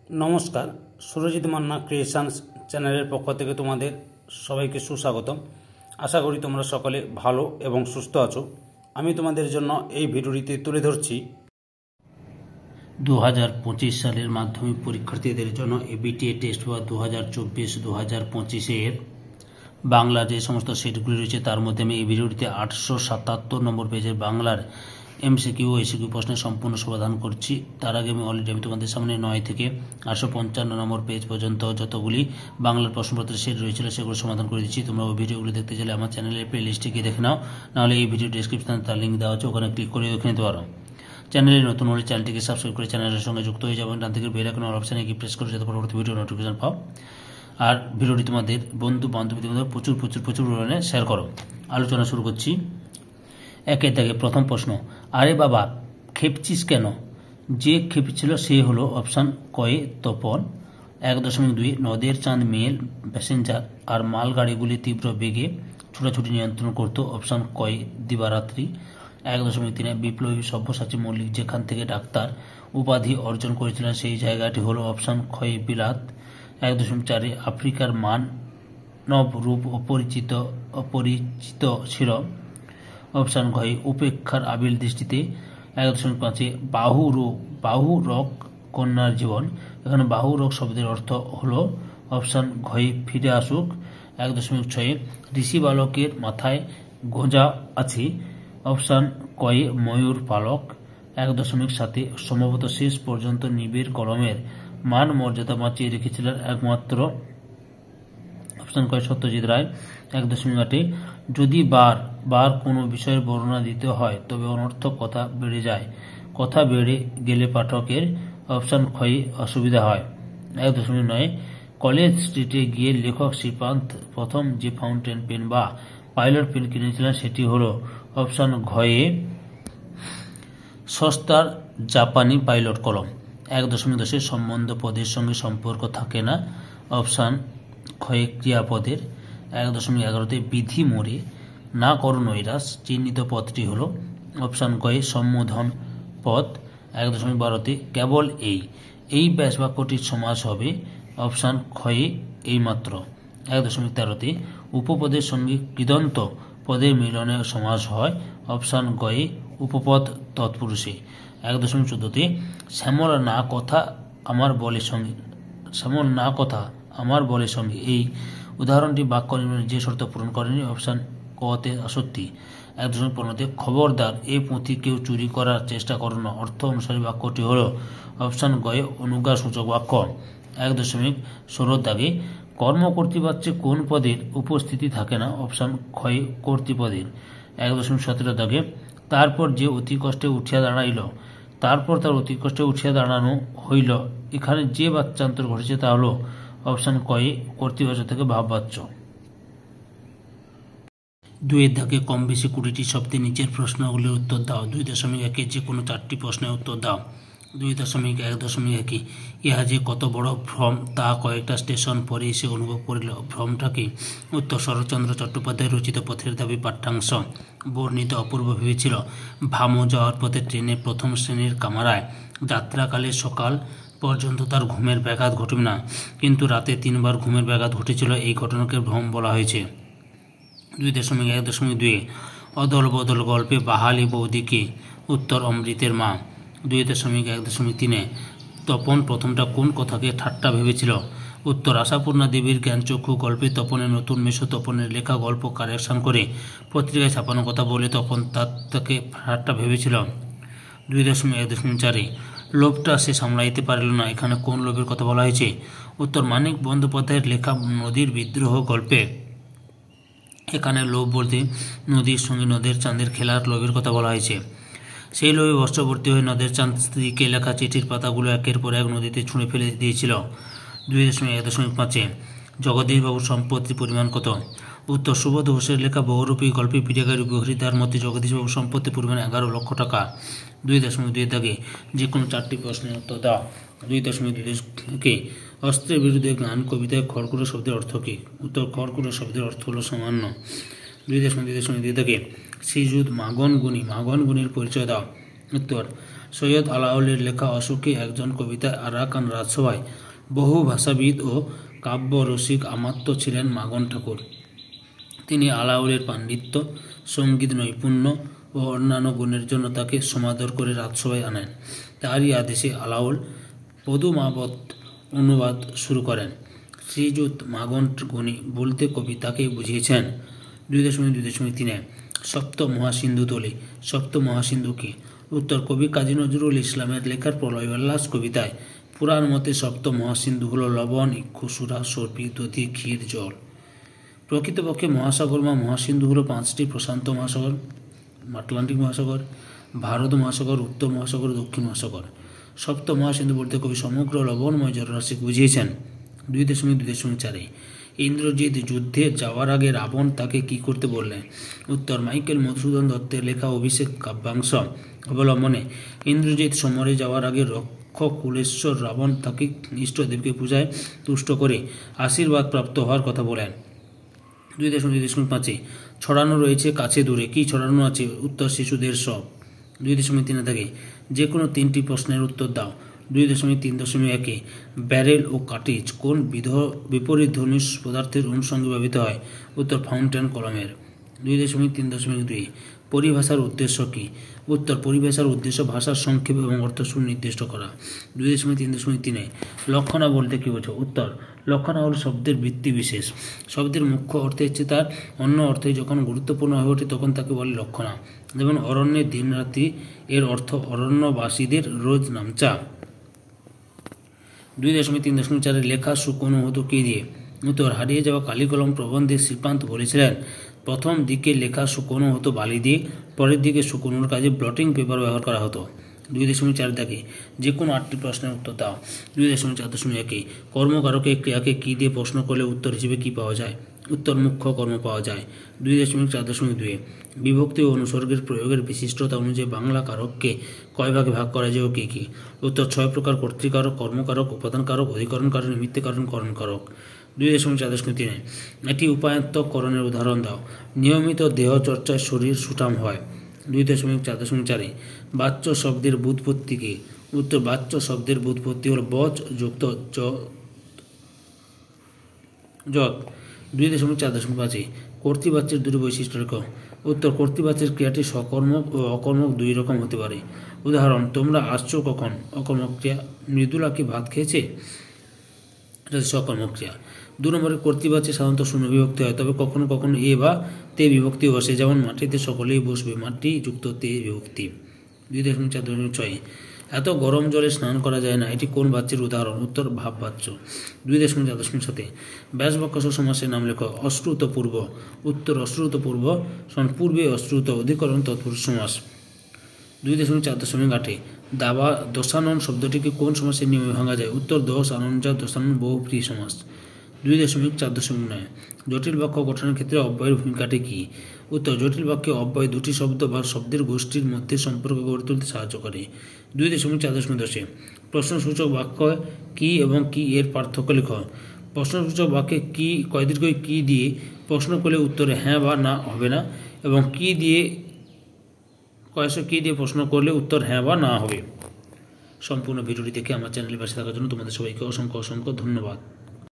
নমস্কার, সুরজিৎ মান্না ক্রিয়েশনস চ্যানেলের পক্ষ থেকে তোমাদের সবাইকে সুস্বাগতম। আশা করি তোমরা সকলে ভালো এবং সুস্থ আছো। আমি তোমাদের জন্য এই ভিডিওটিতে তুলে ধরছি 2025 সালের মাধ্যমিক পরীক্ষার্থীদের জন্য এবিটিএ টেস্ট বা 2024-2025 বাংলা যে সমস্ত সেটগুলি রয়েছে তার মধ্যে আমি এই ভিডিওটিতে 877 নম্বর পেজের বাংলার এমসিকিউ ও এসিকিউ প্রশ্নের সম্পূর্ণ সমাধান করছি। তার আগে আমি তোমাদের সামনে 9 থেকে 855 নম্বর পেজ পর্যন্ত যতগুলি বাংলার প্রশ্নপত্রের সেট রয়েছিল সেগুলো সমাধান করে দিচ্ছি। তোমরা ওই ভিডিওগুলি দেখতে চাইলে আমার চ্যানেলের প্লে লিস্টে গিয়ে দেখে নাও, নাহলে এই ভিডিও ডিসক্রিপশনে তার লিঙ্ক দেওয়া আছে, ওখানে ক্লিক করে দেখে নিতে পারো। চ্যানেলে নতুন হলে চ্যানেলটিকে সাবস্ক্রাইব করে চ্যানেলের সঙ্গে যুক্ত হয়ে যাবেন। ডান থেকে বেল আইকন অল অপশানে গিয়ে প্রেস করে যাতে পরবর্তী ভিডিও নোটিফিকেশন পাও। আর ভিডিওটি তোমাদের বন্ধু বান্ধবীদের মধ্যে প্রচুর পরিমাণে শেয়ার করো। আলোচনা শুরু করছি। একের দাগে প্রথম প্রশ্ন, আরে বাবা খেপছিস কেন? যে খেপেছিল সে হলো অপশান কয়ে তপন। 1.2 নদের চাঁদ মেল প্যাসেঞ্জার আর মালগাড়িগুলি তীব্র বেগে ছোটাছুটি নিয়ন্ত্রণ করত, অপশান কয়ে দিবারাত্রি। 1.3 বিপ্লবী সব্যসাচী মল্লিক যেখান থেকে ডাক্তার উপাধি অর্জন করেছিলেন সেই জায়গাটি হলো অপশান ক্ষয়ে বিলাত। 1.4 আফ্রিকার মানব রূপ অপরিচিত ছিল, অপশান ঘয়ে উপেক্ষার আবিল দৃষ্টিতে। 1.5 বাহু রক কন্যার জীবন, এখানে বাহু রক শব্দের অর্থ হলো অপশান ঘয়ে ফিরে আসুক। 1.6 ঋষি বালকের মাথায় গোঁজা আছে, অপশান কয়ে ময়ূর পালক। 1.7 সম্ভবত শেষ পর্যন্ত নিবিড় কলমের মান মর্যাদা বাঁচিয়ে রেখেছিলেন একমাত্র, অপশান কয়ে সত্যজিৎ রায়। 1.8 যদি বার কোনো বিষয়ের বর্ণনা দিতে হয় তবে অনর্থক কথা বেড়ে যায়, কথা বেড়ে গেলে পাঠকের, অপশান ক্ষয়ে অসুবিধা হয়। 1.9 কলেজ স্ট্রিটে গিয়ে লেখক শ্রীকান্ত প্রথম যে ফাউন্টেন পেন বা পাইলট পেন কিনেছিলেন সেটি হলো অপশান ঘয়ে সস্তার জাপানি পাইলট কলম। 1.10 সম্বন্ধ পদের সঙ্গে সম্পর্ক থাকে না, অপশান ক্ষয়ে ক্রিয়াপদের। 1.11 বিধি মোড়ে না করো নৈরাশ চিহ্নিত পদটি হল অপশান কয়ে সম্বোধন পদ। 1.12 কেবল এই ব্যাস বাক্যটির সমাস হবে, অপশান ক্ষয়ে এই মাত্র। 1.13 উপপদের সঙ্গে কৃদন্ত পদের মিলনে সমাস হয়, অপশান গয়ে উপপদ তৎপুরুষে। 1.14 শ্যামল না কথা আমার বলে সঙ্গে এই উদাহরণটি বাক্য নির্মাণে যে শর্ত পূরণ করেনি, অপশান কতে আসক্তি। 1.15 খবরদার এ পুঁথি কেউ চুরি করার চেষ্টা করো না অর্থ অনুসারী বাক্যটি হল অপশান গয়ে অনুজ্ঞা সূচক বাক্য। 1.16 দাগে কর্ম কর্তৃবাচ্যে কোন পদের উপস্থিতি থাকে না, অপশান ক্ষয়ে কর্তৃপদের। 1.17 দাগে তারপর যে অতি কষ্টে উঠিয়া দাঁড়ানো হইল, এখানে যে বাচ্যান্তর ঘটেছে তা হল অপশান কয়ে কর্তৃবাচ্য থেকে ভাববাচ্য। 2 দাগে কম বেশি 20টি শব্দে নিচের প্রশ্নগুলির উত্তর দাও। 2.1 যে কোনো 4টি প্রশ্নের উত্তর দাও। 2.1 ইহা যে কত বড় ভ্রম তা কয়েকটা স্টেশন পরে এসে অনুভব করিল, ভ্রমটাকে? উত্তর শরৎচন্দ্র চট্টোপাধ্যায় রচিত পথের দাবি পাঠ্যাংশ। বর্ণিত অপূর্ব ভেবেছিল ভামো যাওয়ার পথে ট্রেনে প্রথম শ্রেণীর কামরায় যাত্রাকালে সকাল পর্যন্ত তার ঘুমের ব্যাঘাত ঘটবে না, কিন্তু রাতে 3 বার ঘুমের ব্যাঘাত ঘটেছিল, এই ঘটনাকে ভ্রম বলা হয়েছে। 2.1.2 অদল বদল গল্পে বাহালি বৌদিকে, উত্তর অমৃতের মা। 2.1.3 তপন প্রথমটা কোন কথাকে ঠাট্টা ভেবেছিল, উত্তর আশাপূর্ণা দেবীর জ্ঞানচক্ষু গল্পে তপনের নতুন মেশো তপনের লেখা গল্প কারেকশন করে পত্রিকায় ছাপানোর কথা বলে তপন তাকে ঠাট্টা ভেবেছিল। 2.1.4 লোভটা সে সামলাইতে পারিল না, এখানে কোন লোভের কথা বলা হয়েছে, উত্তর মানিক বন্দ্যোপাধ্যায়ের লেখা নদীর বিদ্রোহ গল্পে। এখানে লোভ বলতে নদীর সঙ্গে নদের চাঁদের খেলার লোভের কথা বলা হয়েছে। সেই লোভে বশবর্তী হয়ে নদের চাঁদ স্ত্রীকে লেখা চিঠির পাতাগুলো একের পর এক নদীতে ছুঁড়ে ফেলে দিয়েছিল। 2.1.5 জগদীশবাবুর সম্পত্তির পরিমাণ কত, উত্তর সুবোধ ঘোষের লেখা বহুরূপী গল্পে পিটাকারী বিহরিতার মধ্যে জগদীশবাবুর সম্পত্তির পরিমাণ 11 লক্ষ টাকা। 2.2 দাগে যে কোনো 4টি প্রশ্নের উত্তর দাও। 2.2 অস্ত্রের বিরুদ্ধে গান কবিতায় খড়কুটো শব্দের অর্থ কী, উত্তর খড়কুটো শব্দের অর্থ হল সামান্য। 2.2 দাগে শ্রীযুত মাগন গুণীর পরিচয় দাও। উত্তর, সৈয়দ আলাওলের লেখা অশোকে একজন কবিতায় আরাকান রাজসভায় বহু ভাষাবিদ ও কাব্য রসিক আমাত্য ছিলেন মাগন ঠাকুর। তিনি আলাওলের পাণ্ডিত্য, সঙ্গীত নৈপুণ্য ও অন্যান্য গুণের জন্য তাকে সমাদর করে রাজসভায় আনেন। তারই আদেশে আলাওল পদুমাবত অনুবাদ শুরু করেন। শ্রীযুত মাগন গুণী বলতে কবি তাকে বুঝিয়েছেন। 2.2.3 সপ্ত মহাসিন্ধু তোলে। সপ্ত মহাসিন্ধু কি? উত্তর, কবি কাজী নজরুল ইসলামের লেখার প্রলয় উল্লাস কবিতায় পুরাণ মতে সপ্ত মহাসিন্ধু হল লবণ, ইক্ষু, সুরা, সর্পি, দধি, ক্ষীর, জল। প্রকৃতপক্ষে মহাসাগর বা মহাসিন্ধু হল 5টি: প্রশান্ত মহাসাগর, আটলান্টিক মহাসাগর, ভারত মহাসাগর, উত্তর মহাসাগর, দক্ষিণ মহাসাগর। সপ্ত মহাসিন্ধু বলতে কবি সমগ্র লবণময় জলরাশিকে বুঝিয়েছেন। 2.2.4 ইন্দ্রজিৎ যুদ্ধে যাওয়ার আগে রাবণ তাকে কি করতে বললেন? উত্তর, মাইকেল মধুসূদন দত্তের লেখা অভিষেক কাব্যাংশ অবলম্বনে ইন্দ্রজিৎ সমরে যাওয়ার আগে কুলেশ্বর রাবণ তাকে ইষ্টদেবকে পূজায় তুষ্ট করে আশীর্বাদ প্রাপ্ত হওয়ার কথা বলেন। 2.2.5 ছড়ানো রয়েছে কাছে দূরে, কি ছড়ানো আছে? উত্তর, শিশুদের সব। 2.3 থেকে যে কোনো 3টি প্রশ্নের উত্তর দাও। 2.3.1 ব্যারেল ও কার্ট্রিজ কোন বিপরীত ধনুষ পদার্থের অনুষঙ্গে ব্যবহৃত হয়? উত্তর, ফাউন্টেন কলমের। 2.3.2 পরিভাষার উদ্দেশ্য কি? উত্তর, পরিভাষার উদ্দেশ্য ভাষার সংক্ষেপ এবং অর্থ সুনির্দিষ্ট করা। 2.3.3 লক্ষণা বলতে কি বোঝো? উত্তর, লক্ষণা হল শব্দের বৃত্তি বিশেষ। শব্দের মুখ্য অর্থের চেয়ে তার অন্য অর্থে যখন গুরুত্বপূর্ণ হয়ে ওঠে তখন তাকে বলে লক্ষণা। যেমন অরণ্যের দিন রাত্রি এর অর্থ অরণ্যবাসীদের রোজ নামচা। 2.3.4 লেখা শুকনো হতো কি দিয়ে? উত্তর, হারিয়ে যাওয়া কালিকলম প্রবন্ধে শ্রীকান্ত বলেছিলেন প্রথম দিকে লেখা শুকনো হতো বালি দিয়ে, পরের দিকে শুকনোর কাজে ব্লটিং পেপার ব্যবহার করা হতো। 2.4 থেকে যে কোনো 8টি প্রশ্নের উত্তর দাও। 2.4.1 কর্মকারকে ক্রিয়াকে কি দিয়ে প্রশ্ন করলে উত্তর হিসেবে কি পাওয়া যায়? উত্তর, মুখ্য কর্ম পাওয়া যায়। 2.4.2 বিভক্তি ও অনুসর্গের প্রয়োগের বিশিষ্টতা অনুযায়ী বাংলা কারককে কয় ভাগে ভাগ করা যায় ও কী কী? উত্তর, 6 প্রকার: কর্তৃকারক, কর্মকারক, উপাদানকারক, অধিকরণকারক, নিমিত্তকারক, করণকারক। 2.4.3 একটি উপায়ন্তকরণের উদাহরণ দাও। নিয়মিত দেহ চর্চায় শরীর সুঠাম হয়। 2.4.4 বাচ্য শব্দের ব্যুৎপত্তি কি? উত্তর, বাচ্য শব্দের ব্যুৎপত্তি হল বচ যুক্ত যত। 2.4.5 কর্তৃবাচ্যের দুটি বৈশিষ্ট্য রেখো। উত্তর, কর্তৃবাচ্যের ক্রিয়াটি সকর্মক ও অকর্মক দুই রকম হতে পারে। উদাহরণ, তোমরা আসছো কখন? অকর্মক ক্রিয়া। মৃদুলা কি ভাত খেয়েছে? এটা সকর্মক ক্রিয়া। 2 নম্বরে কর্তৃবাচ্যে সাধারণত শূন্য বিভক্তি হয়, তবে কখনো কখনো এ বা তে বিভক্তি বসে, যেমন মাটিতে সকলেই বসবে, মাটি যুক্ত তে বিভক্তি। 2.4.6 এত গরম জলে স্নান করা যায় না, এটি কোন বাচ্যের উদাহরণ? উত্তর, ভাব বাচ্য। 2.4.7 ব্যাসবাক্য সমাসের নাম লেখো। অশ্রুতপূর্ব। উত্তর, অশ্রুতপূর্ব পূর্বে অশ্রুত অধিকরণ তৎপুরুষ সমাস। 2.4.8 দাবা দশানন শব্দটিকে কোন সমাসের নিয়মে ভাঙা যায়? উত্তর, দশ আনঞ্জা দশানন বহুব্রীহি সমাস। 2.4.9 জটিল বাক্য গঠনের ক্ষেত্রে অব্যয়ের ভূমিকাটি কী? উত্তর, জটিল বাক্যে অব্যয় দুটি শব্দ বা শব্দের গোষ্ঠীর মধ্যে সম্পর্ক গড়ে তুলতে সাহায্য করে। 2.4.10 প্রশ্নসূচক বাক্য কি এবং কি এর পার্থক্য লেখ। প্রশ্নসূচক বাক্যে কি কয়দীর্ঘ কি দিয়ে প্রশ্ন করলে উত্তরে হ্যাঁ বা না হবে না, এবং কি দিয়ে প্রশ্ন করলে উত্তর হ্যাঁ বা না হবে। সম্পূর্ণ ভিডিওটি দেখে আমার চ্যানেলের পাশে থাকার জন্য তোমাদের সবাইকে অসংখ্য অসংখ্য ধন্যবাদ।